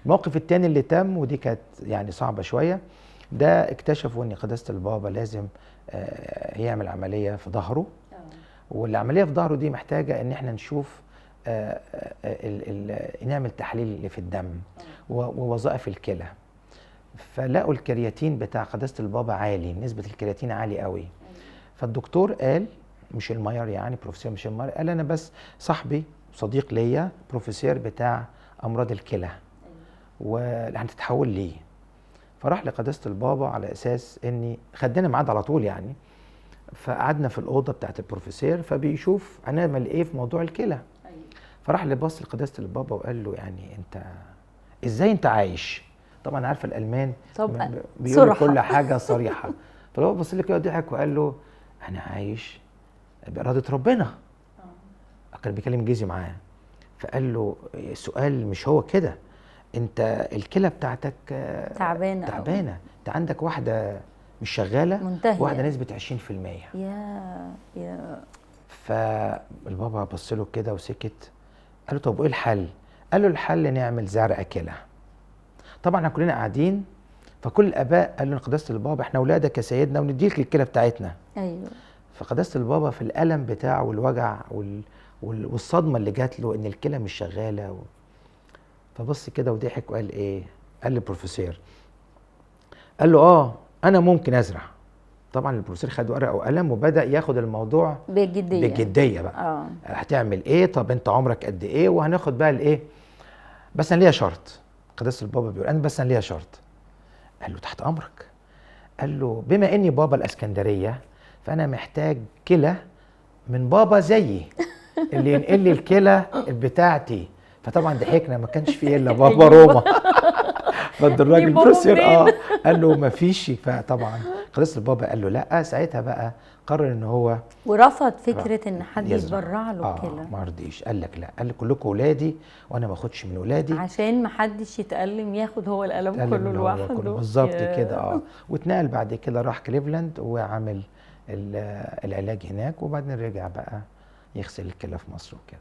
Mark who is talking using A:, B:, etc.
A: الموقف التاني اللي تم ودي كانت يعني صعبة شوية، ده اكتشفوا ان قداسة البابا لازم يعمل عملية في ظهره، والعملية في ظهره دي محتاجة ان احنا نشوف نعمل تحليل اللي في الدم ووظائف الكلى. فلقوا الكرياتين بتاع قداسة البابا عالي، نسبة الكرياتين عالي قوي. فالدكتور قال، مش الماير يعني، بروفيسور مش الماير، قال انا بس صاحبي صديق ليا بروفيسور بتاع امراض الكلى وهتتحول ليه. فراح لقداسة البابا على اساس اني خدنا ميعاد على طول يعني. فقعدنا في الاوضه بتاعت البروفيسور فبيشوف هنعمل ايه في موضوع الكلى. فراح لبص لقداسة البابا وقال له يعني انت ازاي انت عايش؟ طبعا عارفه الالمان بيقولوا كل حاجه صريحه. فهو بص له كده وضحك وقال له انا عايش باراده ربنا. كان بيكلم انجليزي معاه. فقال له السؤال مش هو كده، انت الكلى بتاعتك تعبانه، انت عندك واحده مش شغاله
B: منتهيه،
A: واحده نسبه 20%.
B: يا
A: فالبابا بص له كده وسكت. قال له طب وايه الحل؟ قال له الحل نعمل زرع كلى. طبعا احنا كلنا قاعدين، فكل الاباء قالوا لقداسه البابا احنا اولادك يا سيدنا ونديك الكلى بتاعتنا.
B: ايوه.
A: فقداسه البابا في الالم بتاعه والوجع والصدمه اللي جات له ان الكلى مش شغاله فبص كده وضحك وقال ايه؟ قال للبروفيسور، قال له انا ممكن ازرع. طبعا البروفيسور خد ورقه وقلم وبدا ياخد الموضوع بجديه بقى. هتعمل ايه؟ طب انت عمرك قد ايه؟ وهناخد بقى الايه؟ بس انا ليا شرط. قداسه البابا بيقول انا بس انا ليا شرط. قال له تحت امرك. قال له بما اني بابا الاسكندريه فانا محتاج كلى من بابا زيي اللي ينقل لي الكلى بتاعتي. فطبعا ضحكنا، ما كانش فيه الا بابا روما. فالراجل البروفيسور قال له ما فيش. فطبعا قداسه البابا قال له لا. ساعتها بقى قرر ان هو
B: ورفض فكره ان حد يتبرع له كلى.
A: ما رضيش، قال لك لا، قال لي كلكم ولادي وانا ما اخدش من ولادي
B: عشان ما حدش يتألم، ياخد هو الألم كله لوحده.
A: بالظبط كده. واتنقل بعد كده راح كليفلاند وعمل العلاج هناك، وبعدين رجع بقى يغسل الكلى في مصر وكده.